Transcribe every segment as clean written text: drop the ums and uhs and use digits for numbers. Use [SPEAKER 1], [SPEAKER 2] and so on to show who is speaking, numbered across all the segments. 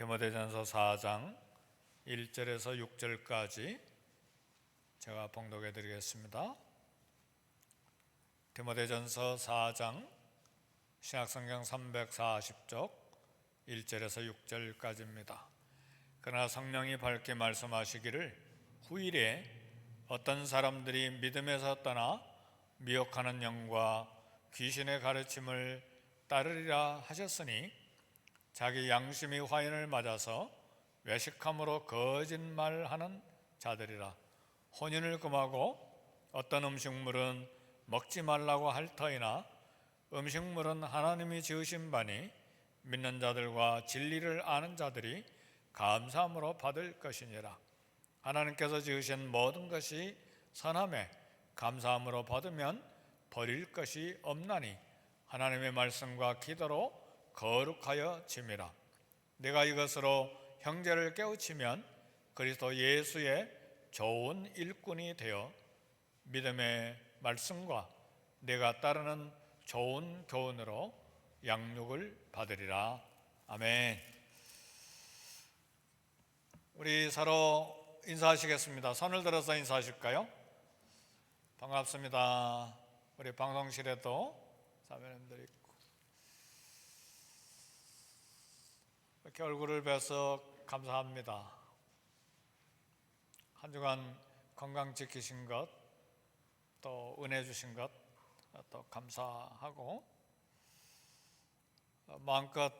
[SPEAKER 1] 디모데전서 4장 1절에서 6절까지 제가 봉독해 드리겠습니다. 디모데전서 4장 신약성경 340쪽 1절에서 6절까지입니다. 그러나 성령이 밝게 말씀하시기를 후일에 어떤 사람들이 믿음에서 떠나 미혹하는 영과 귀신의 가르침을 따르리라 하셨으니 자기 양심이 화인을 맞아서 외식함으로 거짓말하는 자들이라. 혼인을 금하고 어떤 음식물은 먹지 말라고 할 터이나 음식물은 하나님이 지으신 바니 믿는 자들과 진리를 아는 자들이 감사함으로 받을 것이니라. 하나님께서 지으신 모든 것이 선함에 감사함으로 받으면 버릴 것이 없나니 하나님의 말씀과 기도로 거룩하여 짐이라. 내가 이것으로 형제를 깨우치면 그리스도 예수의 좋은 일꾼이 되어 믿음의 말씀과 내가 따르는 좋은 교훈으로 양육을 받으리라. 아멘. 우리 서로 인사하시겠습니다. 손을 들어서 인사하실까요? 반갑습니다. 우리 방송실에도 사모님들이 있고 이렇게 얼굴을 뵈서 감사합니다. 한 주간 건강 지키신 것, 또 은혜 주신 것, 또 감사하고 마음껏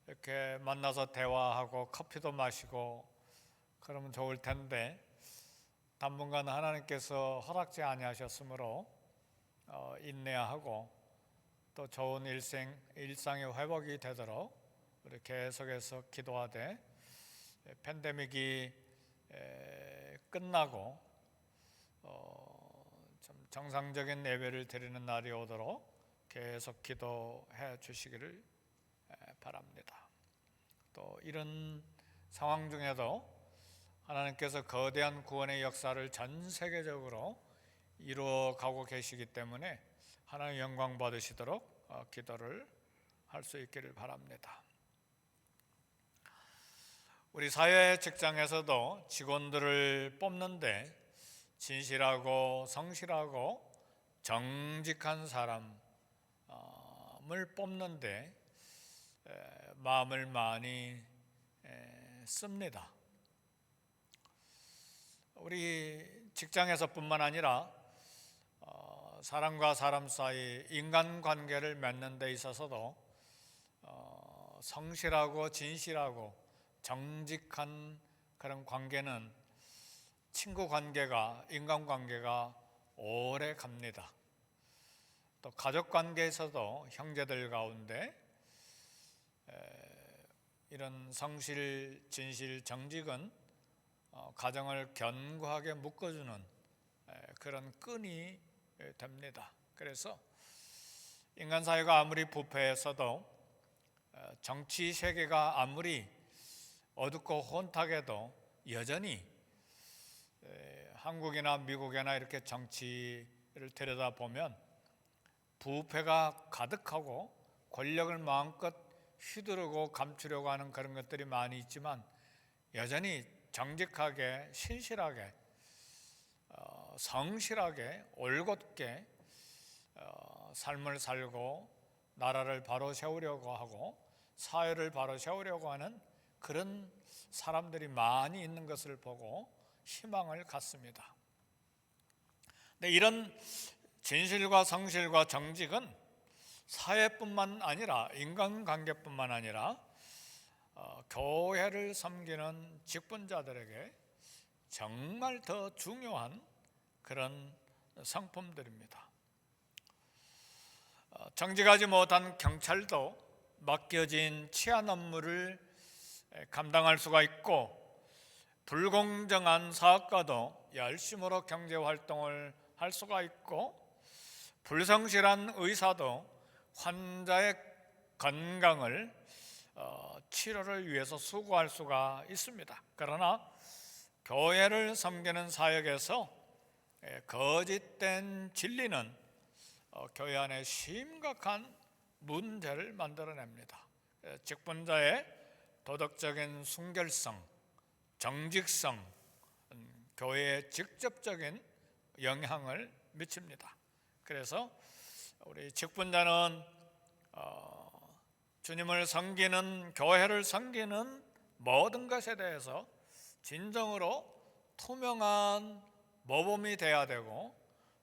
[SPEAKER 1] 이렇게 만나서 대화하고 커피도 마시고 그러면 좋을 텐데 당분간 하나님께서 허락지 아니하셨으므로 인내하고 또 좋은 일상의 회복이 되도록 우리 계속해서 기도하되 팬데믹이 끝나고 좀 정상적인 예배를 드리는 날이 오도록 계속 기도해 주시기를 바랍니다. 또 이런 상황 중에도 하나님께서 거대한 구원의 역사를 전 세계적으로 이루어가고 계시기 때문에 하나님 영광 받으시도록 기도를 할 수 있기를 바랍니다. 우리 사회 직장에서도 직원들을 뽑는데 진실하고 성실하고 정직한 사람을 뽑는데 마음을 많이 씁니다. 우리 직장에서뿐만 아니라 사람과 사람 사이 인간관계를 맺는 데 있어서도 성실하고 진실하고 정직한 그런 관계는 친구 관계가, 인간관계가 오래 갑니다. 또 가족 관계에서도 형제들 가운데 이런 성실, 진실, 정직은 가정을 견고하게 묶어주는 그런 끈이 됩니다. 그래서 인간 사회가 아무리 부패했어도 정치 세계가 아무리 어둡고 혼탁해도 여전히 한국이나 미국이나 이렇게 정치를 들여다보면 부패가 가득하고 권력을 마음껏 휘두르고 감추려고 하는 그런 것들이 많이 있지만 여전히 정직하게 신실하게 성실하게 올곧게 삶을 살고 나라를 바로 세우려고 하고 사회를 바로 세우려고 하는 그런 사람들이 많이 있는 것을 보고 희망을 갖습니다. 근데 이런 진실과 성실과 정직은 사회뿐만 아니라 인간관계뿐만 아니라 교회를 섬기는 직분자들에게 정말 더 중요한 그런 상품들입니다. 정직하지 못한 경찰도 맡겨진 치안 업무를 감당할 수가 있고 불공정한 사업가도 열심으로 경제활동을 할 수가 있고 불성실한 의사도 환자의 건강을 치료를 위해서 수고할 수가 있습니다. 그러나 교회를 섬기는 사역에서 거짓된 진리는 교회 안에 심각한 문제를 만들어냅니다. 직분자의 도덕적인 순결성, 정직성, 교회에 직접적인 영향을 미칩니다. 그래서 우리 직분자는 주님을 섬기는, 교회를 섬기는 모든 것에 대해서 진정으로 투명한 모범이 돼야 되고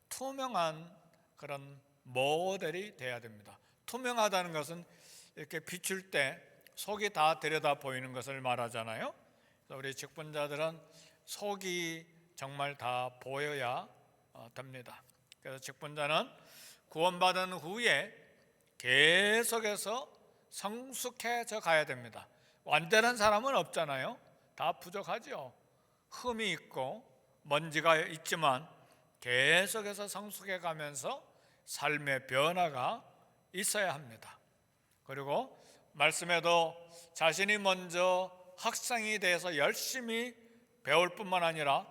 [SPEAKER 1] 투명한 그런 모델이 돼야 됩니다. 투명하다는 것은 이렇게 비출 때 속이 다 들여다 보이는 것을 말하잖아요. 우리 직분자들은 속이 정말 다 보여야 됩니다. 그래서 직분자는 구원받은 후에 계속해서 성숙해져 가야 됩니다. 완전한 사람은 없잖아요. 다 부족하죠. 흠이 있고 먼지가 있지만 계속해서 성숙해 가면서 삶의 변화가 있어야 합니다. 그리고 말씀에도 자신이 먼저 학생이 돼서 열심히 배울 뿐만 아니라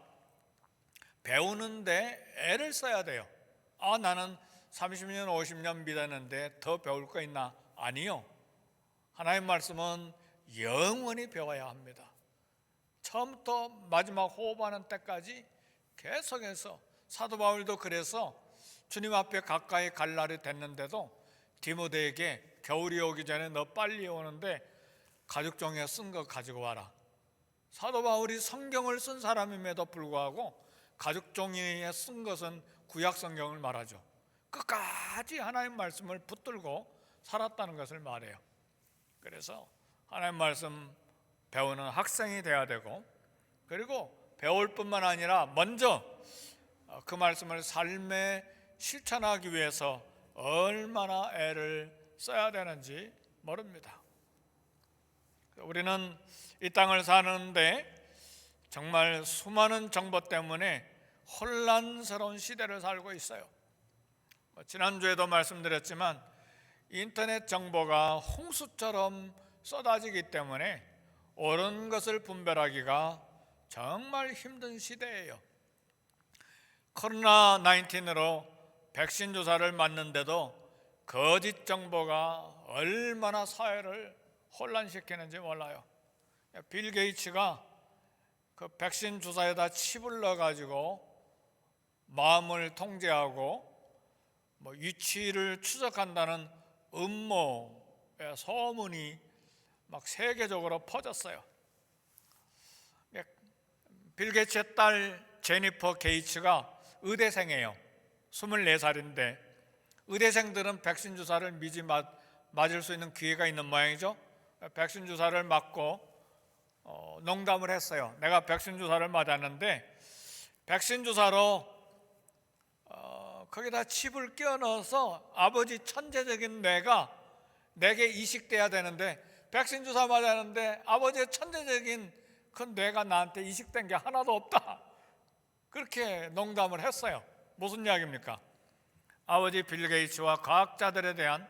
[SPEAKER 1] 배우는데 애를 써야 돼요. 나는 30년 50년 믿었는데 더 배울 거 있나? 아니요. 하나님 말씀은 영원히 배워야 합니다. 처음부터 마지막 호흡하는 때까지 계속해서, 사도 바울도 그래서 주님 앞에 가까이 갈 날이 됐는데도 디모데에게 겨울이 오기 전에 너 빨리 오는데 가죽종이에 쓴 거 가지고 와라. 사도 바울이 성경을 쓴 사람임에도 불구하고 가죽종이에 쓴 것은 구약 성경을 말하죠. 끝까지 하나님 말씀을 붙들고 살았다는 것을 말해요. 그래서 하나님 말씀 배우는 학생이 돼야 되고, 그리고 배울 뿐만 아니라 먼저 그 말씀을 삶에 실천하기 위해서 얼마나 애를 써야 되는지 모릅니다. 우리는 이 땅을 사는데 정말 수많은 정보 때문에 혼란스러운 시대를 살고 있어요. 지난주에도 말씀드렸지만 인터넷 정보가 홍수처럼 쏟아지기 때문에 옳은 것을 분별하기가 정말 힘든 시대예요. 코로나 19으로 백신 주사를 맞는데도 거짓 정보가 얼마나 사회를 혼란시키는지 몰라요. 빌 게이츠가 그 백신 주사에다 칩을 넣어가지고 마음을 통제하고 위치를 추적한다는 음모의 소문이 막 세계적으로 퍼졌어요. 빌 게이츠의 딸 제니퍼 게이츠가 의대생이에요. 24살인데 의대생들은 백신 주사를 미리 맞을 수 있는 기회가 있는 모양이죠. 백신 주사를 맞고 농담을 했어요. 내가 백신 주사를 맞았는데 백신 주사로 거기다 칩을 끼워 넣어서 아버지 천재적인 뇌가 내게 이식돼야 되는데 백신 주사 맞았는데 아버지의 천재적인 그 뇌가 나한테 이식된 게 하나도 없다. 그렇게 농담을 했어요. 무슨 이야기입니까? 아버지 빌 게이츠와 과학자들에 대한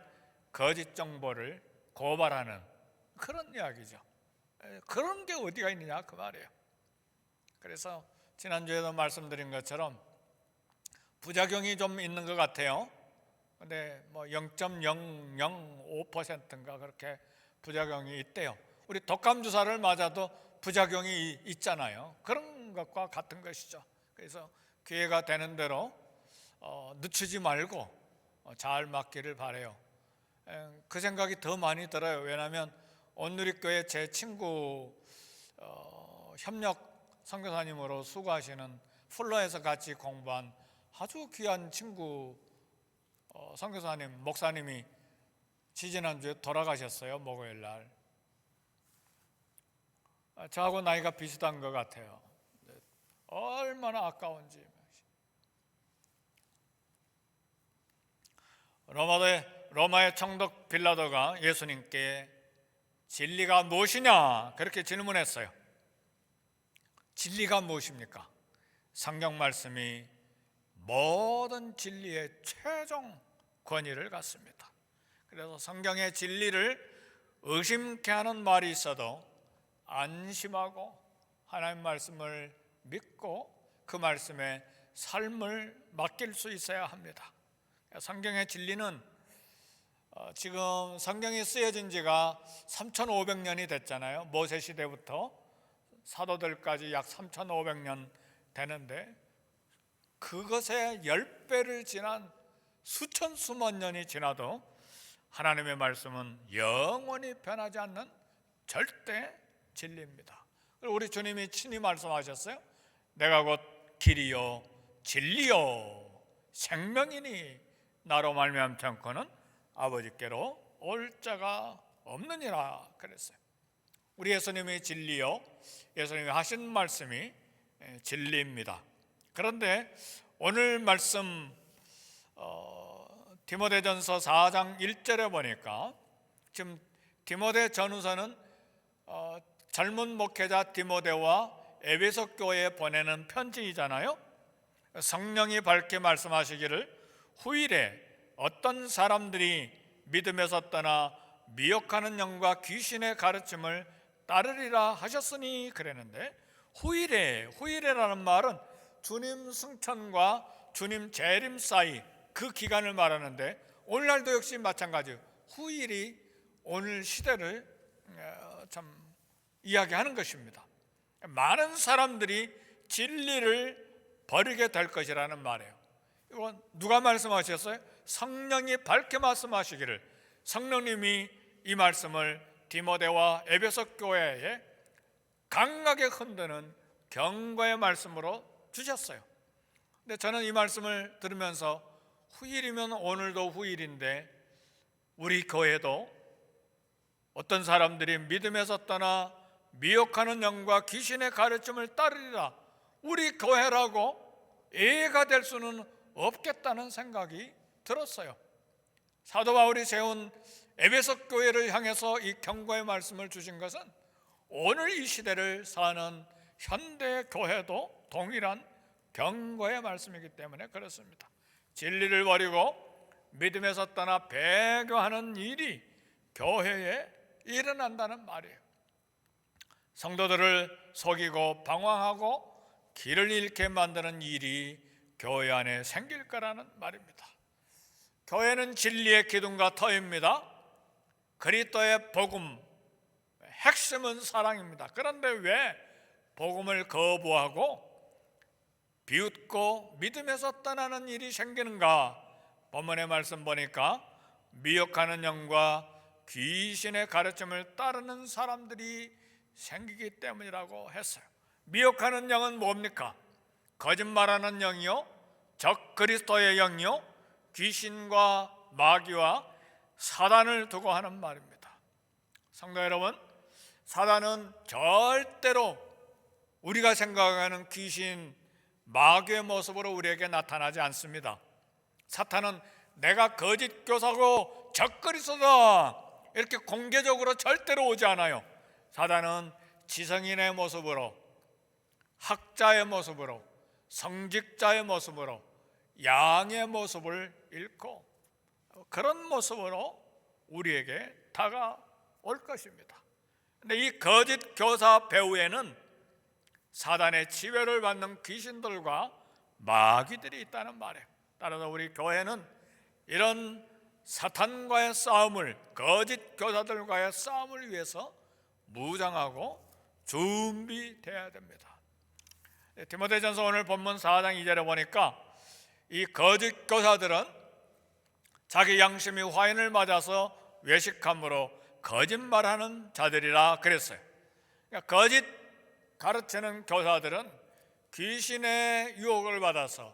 [SPEAKER 1] 거짓 정보를 고발하는 그런 이야기죠. 그런 게 어디가 있느냐 그 말이에요. 그래서 지난주에도 말씀드린 것처럼 부작용이 좀 있는 것 같아요. 근데 0.005%인가 그렇게 부작용이 있대요. 우리 독감 주사를 맞아도 부작용이 있잖아요. 그런 것과 같은 것이죠. 그래서 기회가 되는 대로 늦추지 말고 잘 맞기를 바라요. 그 생각이 더 많이 들어요. 왜냐하면 온누리교회 제 친구 협력 선교사님으로 수고하시는 풀러에서 같이 공부한 아주 귀한 친구 선교사님, 목사님이 지지난주에 돌아가셨어요. 목요일 날. 저하고 나이가 비슷한 것 같아요. 얼마나 아까운지. 로마의 총독 빌라도가 예수님께 진리가 무엇이냐 그렇게 질문했어요. 진리가 무엇입니까? 성경 말씀이 모든 진리의 최종 권위를 갖습니다. 그래서 성경의 진리를 의심케 하는 말이 있어도 안심하고 하나님 말씀을 믿고 그 말씀에 삶을 맡길 수 있어야 합니다. 성경의 진리는 지금 성경이 쓰여진 지가 3,500년이 됐잖아요. 모세 시대부터 사도들까지 약 3,500년 되는데 그것의 10배를 지난 수천 수만 년이 지나도 하나님의 말씀은 영원히 변하지 않는 절대 진리입니다. 우리 주님이 친히 말씀하셨어요. 내가 곧 길이요 진리요 생명이니 나로 말미암지 않고는 아버지께로 올 자가 없느니라 그랬어요. 우리 예수님이 진리요, 예수님이 하신 말씀이 진리입니다. 그런데 오늘 말씀 디모데전서 4장 1절에 보니까 지금 디모데 전후서는 젊은 목회자 디모데와 에베소 교회에 보내는 편지이잖아요. 성령이 밝게 말씀하시기를 후일에 어떤 사람들이 믿음에서 떠나 미혹하는 영과 귀신의 가르침을 따르리라 하셨으니 그랬는데 후일에라는 말은 주님 승천과 주님 재림 사이 그 기간을 말하는데 오늘날도 역시 마찬가지예요. 후일이 오늘 시대를 참 이야기하는 것입니다. 많은 사람들이 진리를 버리게 될 것이라는 말이에요. 이건 누가 말씀하셨어요? 성령이 밝게 말씀하시기를 성령님이 이 말씀을 디모데와 에베소 교회에 강하게 흔드는 경고의 말씀으로 주셨어요. 근데 저는 이 말씀을 들으면서 후일이면 오늘도 후일인데 우리 교회도 어떤 사람들이 믿음에서 떠나 미혹하는 영과 귀신의 가르침을 따르리라, 우리 교회라고 예가 될 수는 없겠다는 생각이 들었어요. 사도 바울이 세운 에베소 교회를 향해서 이 경고의 말씀을 주신 것은 오늘 이 시대를 사는 현대 교회도 동일한 경고의 말씀이기 때문에 그렇습니다. 진리를 버리고 믿음에서 떠나 배교하는 일이 교회에 일어난다는 말이에요. 성도들을 속이고 방황하고 길을 잃게 만드는 일이 교회 안에 생길 거라는 말입니다. 교회는 진리의 기둥과 터입니다. 그리스도의 복음, 핵심은 사랑입니다. 그런데 왜 복음을 거부하고 비웃고 믿음에서 떠나는 일이 생기는가? 본문의 말씀 보니까 미혹하는 영과 귀신의 가르침을 따르는 사람들이 생기기 때문이라고 했어요. 미혹하는 영은 뭡니까? 거짓말하는 영이요, 적 그리스도의 영이요, 귀신과 마귀와 사단을 두고 하는 말입니다. 성도 여러분, 사단은 절대로 우리가 생각하는 귀신, 마귀의 모습으로 우리에게 나타나지 않습니다. 사탄은 내가 거짓 교사고 적 그리스도다 이렇게 공개적으로 절대로 오지 않아요. 사단은 지성인의 모습으로, 학자의 모습으로, 성직자의 모습으로, 양의 모습을 잃고 그런 모습으로 우리에게 다가올 것입니다. 근데 이 거짓 교사 배후에는 사단의 지배를 받는 귀신들과 마귀들이 있다는 말이에요. 따라서 우리 교회는 이런 사탄과의 싸움을, 거짓 교사들과의 싸움을 위해서 무장하고 준비되어야 됩니다. 디모데전서 오늘 본문 4장 2절에 보니까 이 거짓 교사들은 자기 양심이 화인을 맞아서 외식함으로 거짓말하는 자들이라 그랬어요. 그러니까 거짓 가르치는 교사들은 귀신의 유혹을 받아서,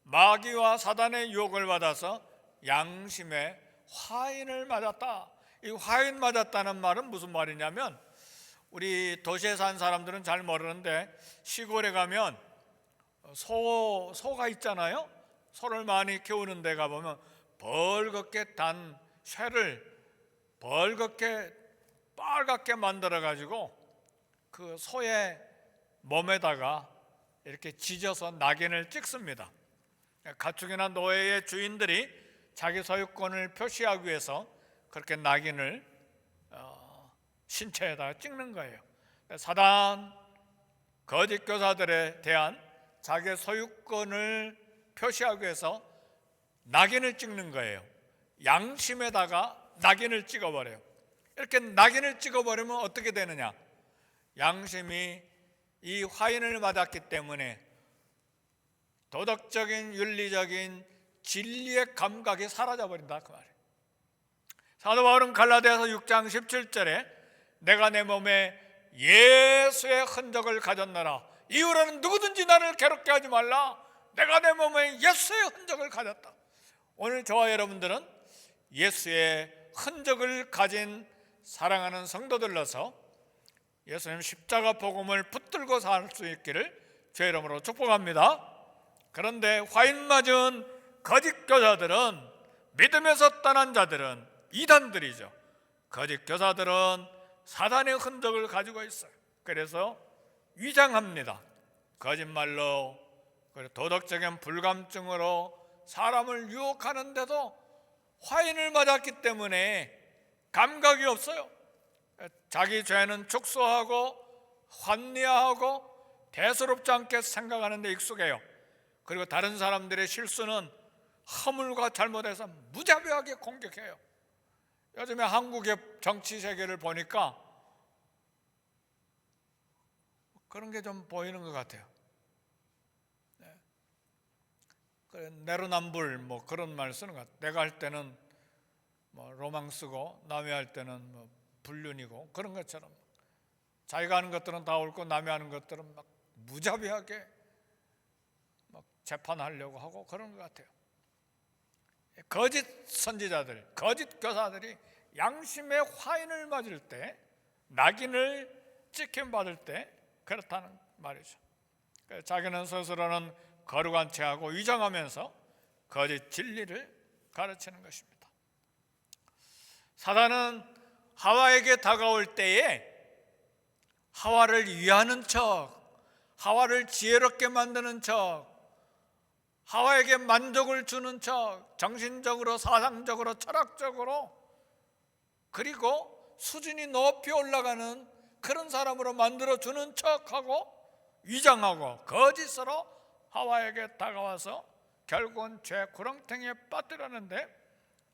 [SPEAKER 1] 마귀와 사단의 유혹을 받아서 양심에 화인을 맞았다. 이 화인 맞았다는 말은 무슨 말이냐면, 우리 도시에 사는 사람들은 잘 모르는데 시골에 가면 소가 있잖아요. 소를 많이 키우는 데 가보면 벌겋게 단 쇠를 벌겋게 빨갛게 만들어 가지고 그 소의 몸에다가 이렇게 지져서 낙인을 찍습니다. 가축이나 노예의 주인들이 자기 소유권을 표시하기 위해서 그렇게 낙인을 신체에다가 찍는 거예요. 사단 거짓 교사들에 대한 자기 소유권을 표시하기 위해서 낙인을 찍는 거예요. 양심에다가 낙인을 찍어버려요. 이렇게 낙인을 찍어버리면 어떻게 되느냐? 양심이 이 화인을 맞았기 때문에 도덕적인 윤리적인 진리의 감각이 사라져버린다 그 말이에요. 사도 바울은 갈라디아서 6장 17절에 내가 내 몸에 예수의 흔적을 가졌노라. 이후로는 누구든지 나를 괴롭게 하지 말라. 내가 내 몸에 예수의 흔적을 가졌다. 오늘 저와 여러분들은 예수의 흔적을 가진 사랑하는 성도들로서 예수님 십자가 복음을 붙들고 살 수 있기를 주의 이름으로 축복합니다. 그런데 화인 맞은 거짓 교사들은, 믿음에서 떠난 자들은 이단들이죠. 거짓 교사들은 사단의 흔적을 가지고 있어요. 그래서 위장합니다. 거짓말로, 도덕적인 불감증으로 사람을 유혹하는데도 화인을 맞았기 때문에 감각이 없어요. 자기 죄는 축소하고 환리하고 대수롭지 않게 생각하는 데 익숙해요. 그리고 다른 사람들의 실수는 허물과 잘못해서 무자비하게 공격해요. 요즘에 한국의 정치 세계를 보니까 그런 게 좀 보이는 것 같아요. 내로남불 뭐 그런 말 쓰는 것 같아요. 내가 할 때는 뭐 로망스고 남이 할 때는 뭐 불륜이고 그런 것처럼 자기가 하는 것들은 다 옳고 남이 하는 것들은 막 무자비하게 막 재판하려고 하고 그런 것 같아요. 거짓 선지자들, 거짓 교사들이 양심의 화인을 맞을 때, 낙인을 찍힘 받을 때 그렇다는 말이죠. 자기는 스스로는 거룩한 체하고 위장하면서 거짓 진리를 가르치는 것입니다. 사단은 하와에게 다가올 때에 하와를 위하는 척, 하와를 지혜롭게 만드는 척, 하와에게 만족을 주는 척, 정신적으로, 사상적으로, 철학적으로, 그리고 수준이 높이 올라가는 그런 사람으로 만들어주는 척하고 위장하고 거짓으로 하와에게 다가와서 결국은 죄 구렁텅이에 빠뜨렸는데,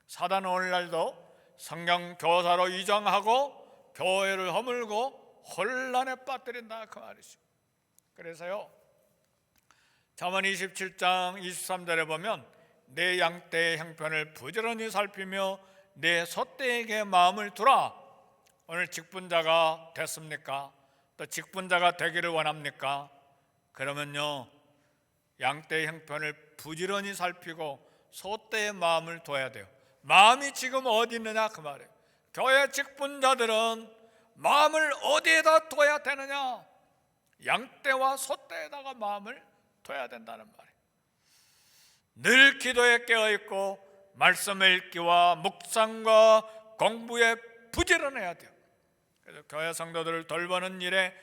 [SPEAKER 1] 사단은 오늘날도 성경 교사로 위장하고 교회를 허물고 혼란에 빠뜨린다 그 말이죠. 그래서요, 잠언 27장 23절에 보면 내 양떼의 형편을 부지런히 살피며 내 소떼에게 마음을 두라. 오늘 직분자가 됐습니까? 또 직분자가 되기를 원합니까? 그러면요, 양떼의 형편을 부지런히 살피고 소떼의 마음을 둬야 돼요. 마음이 지금 어디 있느냐 그 말이에요. 교회 직분자들은 마음을 어디에다 둬야 되느냐? 양떼와 소떼에다가 마음을 둬야 된다는 말이에요. 늘 기도에 깨어있고 말씀 읽기와 묵상과 공부에 부지런해야 돼요. 그래서 교회 성도들을 돌보는 일에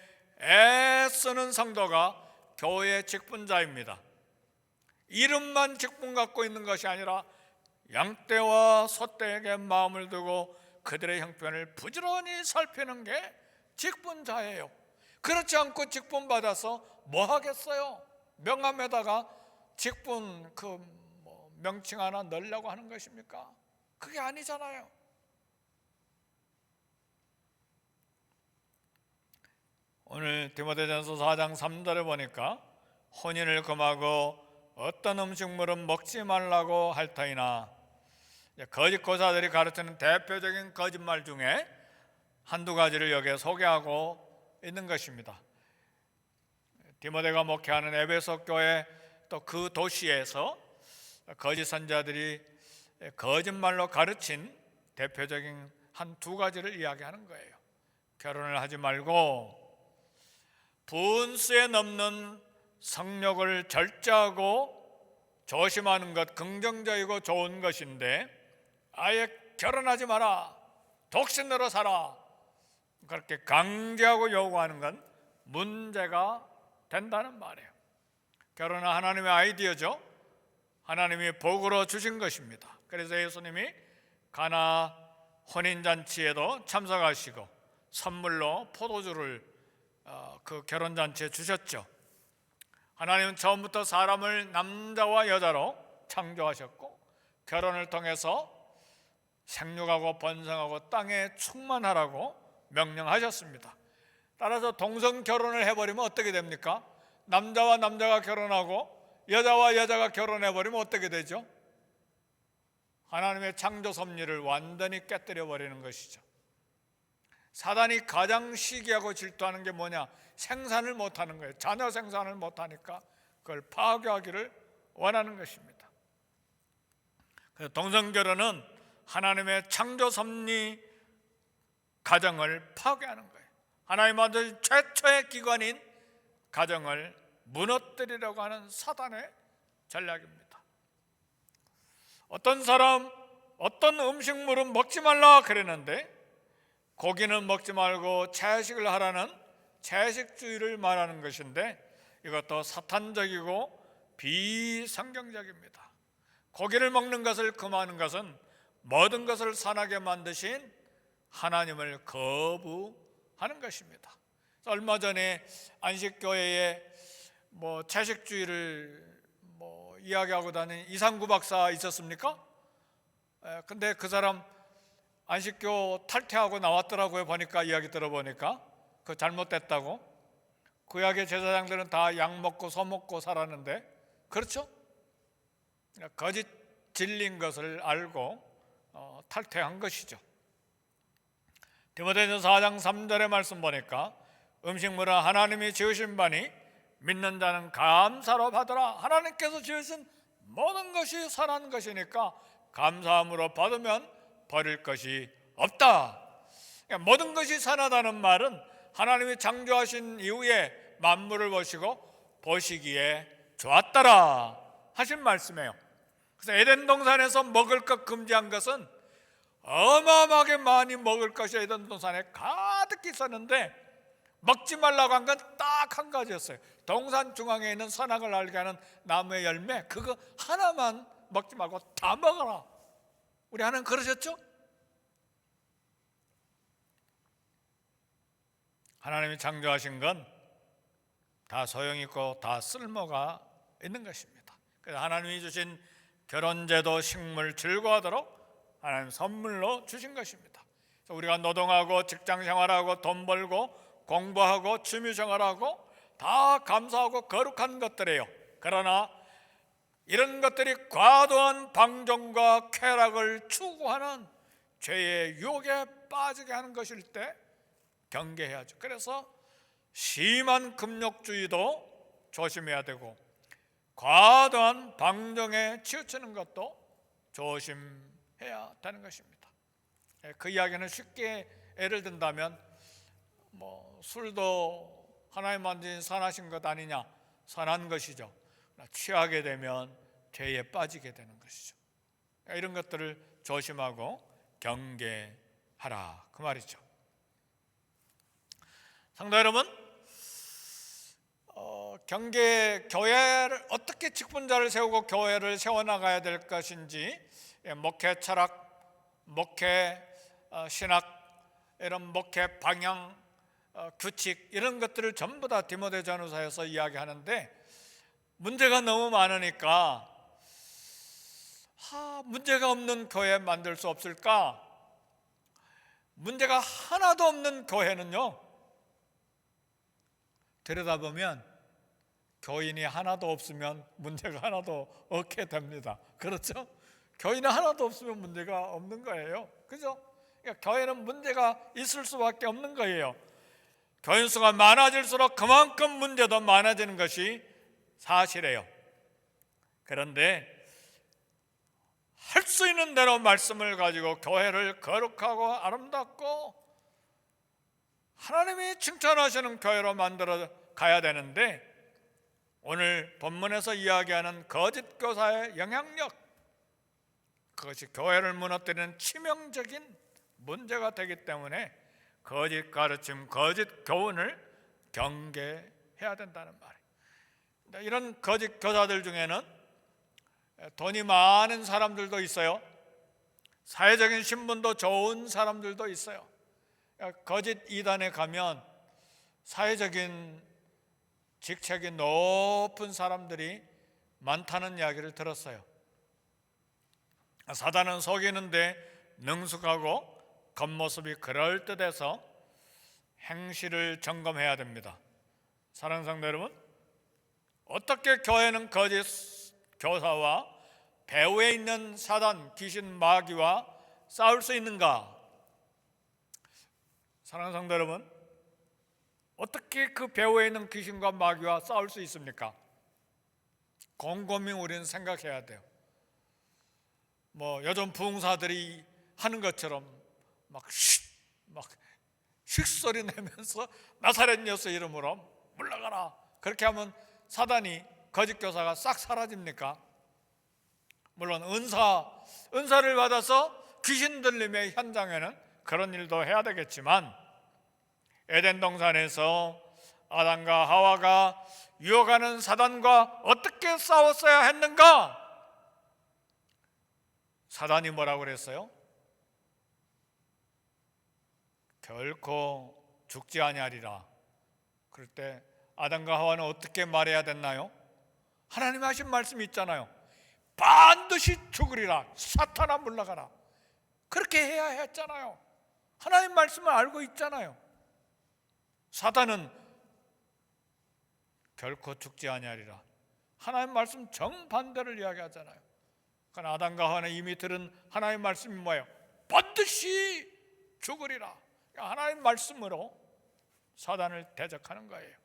[SPEAKER 1] 애쓰는 성도가 교회 직분자입니다. 이름만 직분 갖고 있는 것이 아니라 양떼와 소떼에게 마음을 두고 그들의 형편을 부지런히 살피는 게 직분자예요. 그렇지 않고 직분 받아서 뭐 하겠어요? 명함에다가 직분 명칭 하나 넣으려고 하는 것입니까? 그게 아니잖아요. 오늘 디모데전서 4장 3절에 보니까 혼인을 금하고 어떤 음식물은 먹지 말라고 할 터이나, 거짓 교사들이 가르치는 대표적인 거짓말 중에 한두 가지를 여기에 소개하고 있는 것입니다. 디모데가 목회하는 에베소 교회 또 그 도시에서 거짓 선지자들이 거짓말로 가르친 대표적인 한 두 가지를 이야기하는 거예요. 결혼을 하지 말고 분수에 넘는 성욕을 절제하고 조심하는 것 긍정적이고 좋은 것인데, 아예 결혼하지 마라, 독신으로 살아, 그렇게 강제하고 요구하는 건 문제가 된다는 말이에요. 결혼은 하나님의 아이디어죠. 하나님이 복으로 주신 것입니다. 그래서 예수님이 가나 혼인잔치에도 참석하시고 선물로 포도주를 그 결혼잔치에 주셨죠. 하나님은 처음부터 사람을 남자와 여자로 창조하셨고 결혼을 통해서 생육하고 번성하고 땅에 충만하라고 명령하셨습니다. 따라서 동성 결혼을 해버리면 어떻게 됩니까? 남자와 남자가 결혼하고 여자와 여자가 결혼해버리면 어떻게 되죠? 하나님의 창조 섭리를 완전히 깨뜨려 버리는 것이죠. 사단이 가장 시기하고 질투하는 게 뭐냐? 생산을 못하는 거예요. 자녀 생산을 못하니까 그걸 파괴하기를 원하는 것입니다. 그래서 동성결혼은 하나님의 창조 섭리 가정을 파괴하는 거예요. 하나님 만드신 최초의 기관인 가정을 무너뜨리려고 하는 사단의 전략입니다. 어떤 사람, 어떤 음식물은 먹지 말라 그랬는데 고기는 먹지 말고 채식을 하라는 채식주의를 말하는 것인데 이것도 사탄적이고 비성경적입니다. 고기를 먹는 것을 금하는 것은 모든 것을 선하게 만드신 하나님을 거부하는 것입니다. 얼마 전에 안식교회에 채식주의를 이야기하고 다니는 이상구 박사 있었습니까? 근데 그 사람 안식교 탈퇴하고 나왔더라고요. 보니까 이야기 들어보니까 그 잘못됐다고. 구약의 제사장들은 다 약 먹고 소 먹고 살았는데, 그렇죠? 거짓 진리인 것을 알고 탈퇴한 것이죠. 디모데전서 4장 3절의 말씀 보니까 음식물은 하나님이 지으신 바니 믿는 자는 감사로 받으라. 하나님께서 지으신 모든 것이 선한 것이니까 감사함으로 받으면 버릴 것이 없다. 그러니까 모든 것이 선하다는 말은 하나님이 창조하신 이후에 만물을 보시기에 좋았더라 하신 말씀이에요. 그래서 에덴 동산에서 먹을 것 금지한 것은 어마어마하게 많이 먹을 것이 에덴 동산에 가득 있었는데 먹지 말라고 한 건 딱 한 가지였어요. 동산 중앙에 있는 선악을 알게 하는 나무의 열매, 그거 하나만 먹지 말고 다 먹어라. 우리 하나님 그러셨죠? 하나님이 창조하신 건 다 소용있고 다 쓸모가 있는 것입니다. 그래서 하나님이 주신 결혼제도 식물 즐거워하도록 하나님 선물로 주신 것입니다. 그래서 우리가 노동하고 직장생활하고 돈 벌고 공부하고 취미생활하고 다 감사하고 거룩한 것들이에요. 그러나 이런 것들이 과도한 방종과 쾌락을 추구하는 죄의 유혹에 빠지게 하는 것일 때 경계해야죠. 그래서 심한 금욕주의도 조심해야 되고 과도한 방종에 치우치는 것도 조심해야 되는 것입니다. 그 이야기는 쉽게 예를 든다면 술도 하나님 만드신 선하신 것 아니냐? 선한 것이죠. 취하게 되면 죄에 빠지게 되는 것이죠. 이런 것들을 조심하고 경계하라 그 말이죠. 성도 여러분, 교회를 어떻게 직분자를 세우고 교회를 세워나가야 될 것인지, 목회 철학, 목회 신학, 이런 목회 방향, 규칙 이런 것들을 전부 다 디모데전서에서 이야기하는데 문제가 너무 많으니까 문제가 없는 교회 만들 수 없을까? 문제가 하나도 없는 교회는요, 들여다보면 교인이 하나도 없으면 문제가 하나도 없게 됩니다. 그렇죠? 교인이 하나도 없으면 문제가 없는 거예요. 그죠? 그러니까 교회는 문제가 있을 수밖에 없는 거예요. 교인 수가 많아질수록 그만큼 문제도 많아지는 것이 사실이에요. 그런데 할 수 있는 대로 말씀을 가지고 교회를 거룩하고 아름답고 하나님이 칭찬하시는 교회로 만들어 가야 되는데, 오늘 본문에서 이야기하는 거짓 교사의 영향력, 그것이 교회를 무너뜨리는 치명적인 문제가 되기 때문에 거짓 가르침, 거짓 교훈을 경계해야 된다는 말이에요. 이런 거짓 교사들 중에는 돈이 많은 사람들도 있어요. 사회적인 신분도 좋은 사람들도 있어요. 거짓 이단에 가면 사회적인 직책이 높은 사람들이 많다는 이야기를 들었어요. 사단은 속이는데 능숙하고 겉모습이 그럴듯해서 행실을 점검해야 됩니다. 사랑하는 성도 여러분, 어떻게 교회는 거짓 교사와 배후에 있는 사단, 귀신, 마귀와 싸울 수 있는가? 사랑하는 성도 여러분, 어떻게 그 배후에 있는 귀신과 마귀와 싸울 수 있습니까? 곰곰이 우리는 생각해야 돼요. 요즘 부흥사들이 하는 것처럼 막 쉿소리 내면서 나사렛 예수 이름으로 물러가라, 그렇게 하면 사단이, 거짓 교사가 싹 사라집니까? 물론 은사를 받아서 귀신 들림의 현장에는 그런 일도 해야 되겠지만, 에덴 동산에서 아담과 하와가 유혹하는 사단과 어떻게 싸웠어야 했는가? 사단이 뭐라고 그랬어요? 결코 죽지 아니하리라. 그럴 때 아담과 하와는 어떻게 말해야 됐나요? 하나님 하신 말씀이 있잖아요. 반드시 죽으리라. 사탄아 물러가라. 그렇게 해야 했잖아요. 하나님 말씀을 알고 있잖아요. 사단은 결코 죽지 아니하리라. 하나님 말씀 정반대를 이야기하잖아요. 그러나 아담과 하와는 이미 들은 하나님 말씀이 뭐예요? 반드시 죽으리라. 하나님 말씀으로 사단을 대적하는 거예요.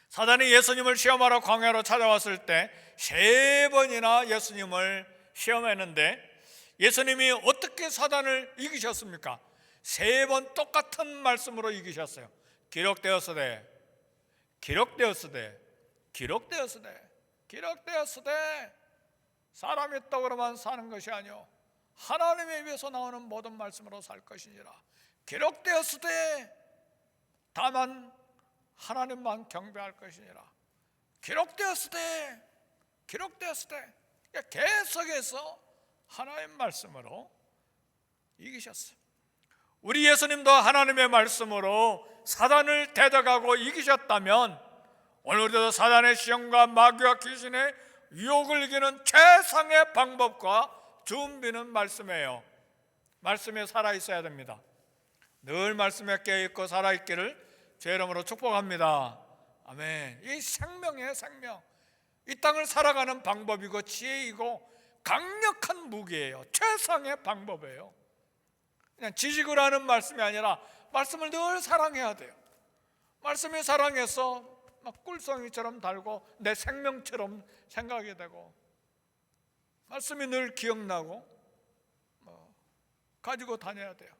[SPEAKER 1] 사단이 예수님을 시험하러 광야로 찾아왔을 때 3번이나 예수님을 시험했는데 예수님이 어떻게 사단을 이기셨습니까? 3번 똑같은 말씀으로 이기셨어요. 기록되었으되, 기록되었으되, 기록되었으되, 기록되었으되. 사람의 떡으로만 사는 것이 아니요 하나님의 입에서 나오는 모든 말씀으로 살 것이니라. 기록되었으되, 다만 하나님만 경배할 것이니라. 기록되었으되, 기록되었으되. 계속해서 하나님의 말씀으로 이기셨어요. 우리 예수님도 하나님의 말씀으로 사단을 대적하고 이기셨다면 오늘 우리도 사단의 시험과 마귀와 귀신의 유혹을 이기는 최상의 방법과 준비는 말씀이에요. 말씀에 살아있어야 됩니다. 늘 말씀에 깨어있고 살아있기를 제 이름으로 축복합니다. 아멘. 이 생명이에요, 생명. 이 땅을 살아가는 방법이고 지혜이고 강력한 무기예요. 최상의 방법이에요. 그냥 지식을 하는 말씀이 아니라 말씀을 늘 사랑해야 돼요. 말씀이 사랑해서 막 꿀송이처럼 달고 내 생명처럼 생각이 되고, 말씀이 늘 기억나고 가지고 다녀야 돼요.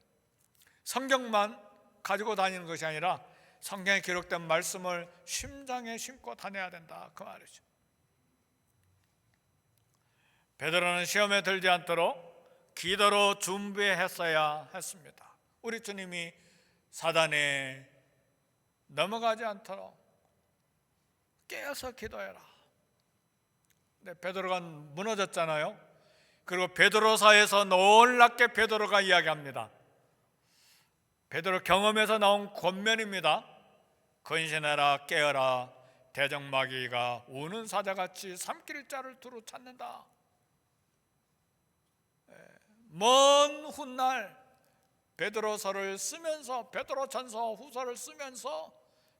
[SPEAKER 1] 성경만 가지고 다니는 것이 아니라 성경에 기록된 말씀을 심장에 심고 다녀야 된다, 그 말이죠. 베드로는 시험에 들지 않도록 기도로 준비했어야 했습니다. 우리 주님이 사단에 넘어가지 않도록 깨어서 기도해라. 근데 베드로가 무너졌잖아요. 그리고 베드로사에서 놀랍게 베드로가 이야기합니다. 베드로 경험에서 나온 권면입니다. 근신해라, 깨어라. 대적마귀가 우는 사자같이 삼킬 자를 두루 찾는다. 먼 훗날 베드로서를 쓰면서, 베드로전서 후서를 쓰면서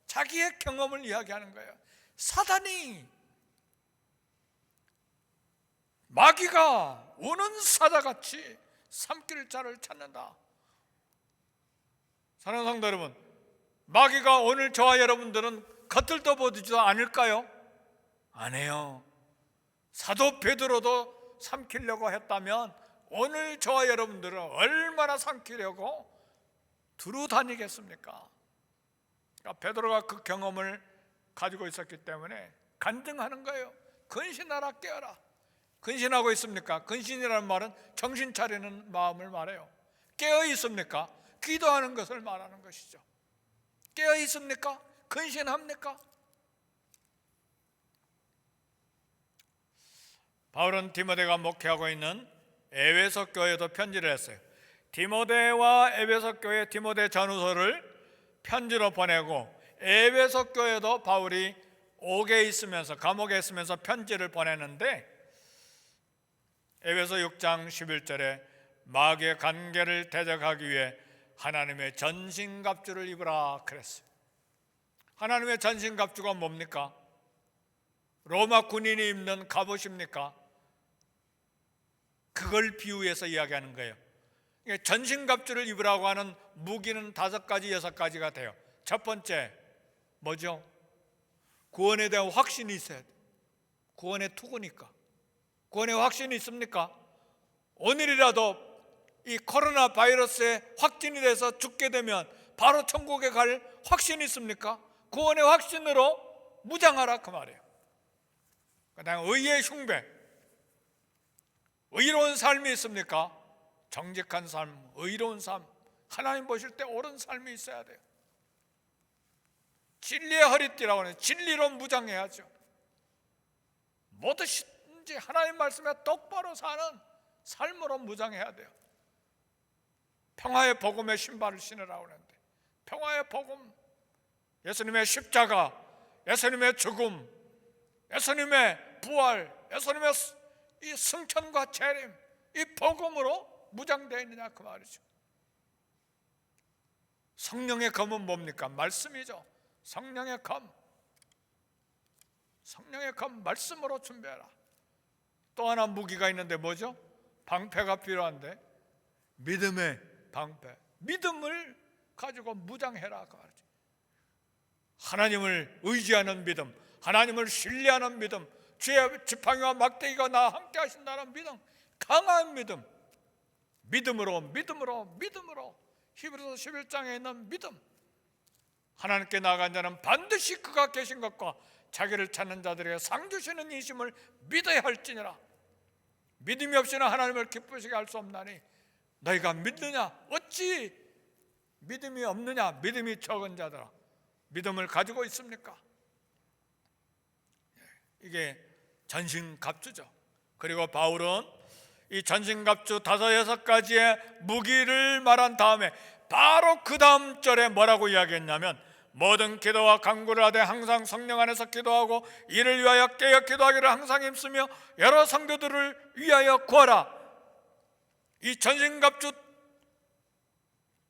[SPEAKER 1] 자기의 경험을 이야기하는 거예요. 사단이, 마귀가 우는 사자같이 삼킬 자를 찾는다. 사랑하는 성도 여러분, 마귀가 오늘 저와 여러분들은 겉들도 보지도 않을까요? 안 해요. 사도 베드로도 삼키려고 했다면 오늘 저와 여러분들은 얼마나 삼키려고 두루 다니겠습니까? 그러니까 베드로가 그 경험을 가지고 있었기 때문에 간증하는 거예요. 근신하라, 깨어라. 근신하고 있습니까? 근신이라는 말은 정신 차리는 마음을 말해요. 깨어 있습니까? 기도하는 것을 말하는 것이죠. 깨어 있습니까? 근신합니까? 바울은 디모데가 목회하고 있는 에베소 교회도 편지를 했어요. 디모데와 에베소 교회 디모데 전후서를 편지로 보내고, 에베소 교회도 바울이 옥에 있으면서, 감옥에 있으면서 편지를 보내는데 에베소 6장 11절에 마귀의 관계를 대적하기 위해 하나님의 전신갑주를 입으라 그랬어요. 하나님의 전신갑주가 뭡니까? 로마 군인이 입는 갑옷입니까? 그걸 비유해서 이야기하는 거예요. 전신갑주를 입으라고 하는 무기는 5가지, 6가지가 돼요. 첫 번째 뭐죠? 구원에 대한 확신이 있어야 돼요. 구원의 투구니까. 구원의 확신이 있습니까? 오늘이라도 이 코로나 바이러스에 확진이 돼서 죽게 되면 바로 천국에 갈 확신이 있습니까? 구원의 확신으로 무장하라 그 말이에요. 그다음 의의 흉배, 의로운 삶이 있습니까? 정직한 삶, 의로운 삶, 하나님 보실 때 옳은 삶이 있어야 돼요. 진리의 허리띠라고 하는 진리로 무장해야죠. 뭐든지 하나님 말씀에 똑바로 사는 삶으로 무장해야 돼요. 평화의 복음의 신발을 신으라고 하는데, 평화의 복음, 예수님의 십자가, 예수님의 죽음, 예수님의 부활, 예수님의 이 승천과 재림, 이 복음으로 무장되어 있느냐 그 말이죠. 성령의 검은 뭡니까? 말씀이죠. 성령의 검, 성령의 검 말씀으로 준비해라. 또 하나 무기가 있는데 뭐죠? 방패가 필요한데, 믿음의 방패, 믿음을 가지고 무장해라 그 말이죠. 하나님을 의지하는 믿음, 하나님을 신뢰하는 믿음, 주의 지팡이와 막대기가 나와 함께 하신다는 믿음, 강한 믿음, 믿음으로 히브리서 11장에 있는 믿음. 하나님께 나아간 자는 반드시 그가 계신 것과 자기를 찾는 자들에게 상 주시는 이심을 믿어야 할지니라. 믿음이 없이는 하나님을 기쁘시게 할 수 없나니 너희가 믿느냐? 어찌 믿음이 없느냐? 믿음이 적은 자들아, 믿음을 가지고 있습니까? 이게 전신갑주죠. 그리고 바울은 이 전신갑주 5, 6가지의 무기를 말한 다음에 바로 그 다음 절에 뭐라고 이야기했냐면, 모든 기도와 간구를 하되 항상 성령 안에서 기도하고 이를 위하여 깨어 기도하기를 항상 힘쓰며 여러 성도들을 위하여 구하라. 이 전신갑주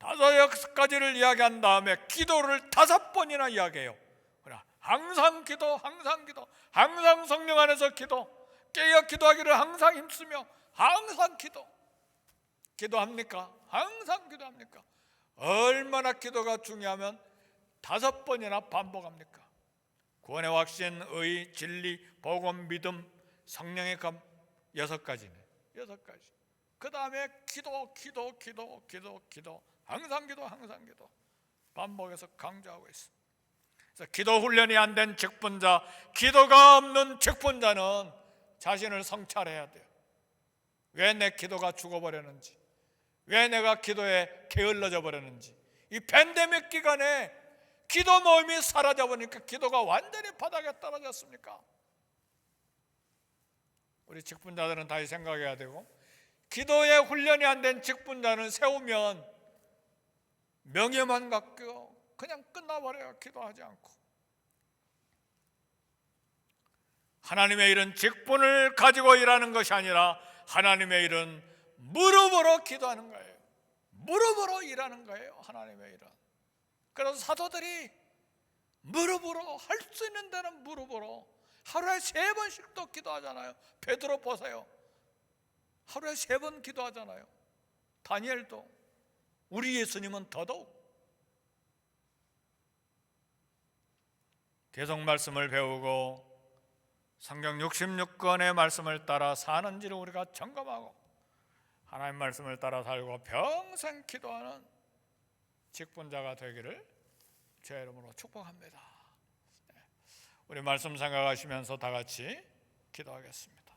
[SPEAKER 1] 5, 6가지를 이야기한 다음에 기도를 5번이나 이야기해요. 항상 기도, 항상 기도, 항상 성령 안에서 기도, 깨어 기도하기를 항상 힘쓰며 항상 기도합니까? 항상 기도합니까? 얼마나 기도가 중요하면 5번이나 반복합니까? 구원의 확신, 의, 진리, 복음, 믿음, 성령의 검 6가지네. 6가지. 그 다음에 기도, 항상 기도 반복해서 강조하고 있어. 그래서 기도 훈련이 안 된 직분자, 기도가 없는 직분자는 자신을 성찰해야 돼요. 왜 내 기도가 죽어버렸는지, 왜 내가 기도에 게을러져 버렸는지. 이 팬데믹 기간에 기도 모임이 사라져버리니까 기도가 완전히 바닥에 떨어졌습니까? 우리 직분자들은 다시 생각해야 되고, 기도에 훈련이 안 된 직분자는 세우면 명예만 갖고 그냥 끝나버려요. 기도하지 않고. 하나님의 일은 직분을 가지고 일하는 것이 아니라 하나님의 일은 무릎으로 기도하는 거예요. 무릎으로 일하는 거예요. 하나님의 일은. 그래서 사도들이 무릎으로, 할 수 있는 데는 무릎으로 하루에 3번씩도 기도하잖아요. 베드로 보세요. 하루에 3번 기도하잖아요. 다니엘도. 우리 예수님은 더더욱. 계속 말씀을 배우고 성경 66권의 말씀을 따라 사는지를 우리가 점검하고 하나님 말씀을 따라 살고 평생 기도하는 직분자가 되기를 주의 이름으로 축복합니다. 우리 말씀 생각하시면서 다 같이 기도하겠습니다.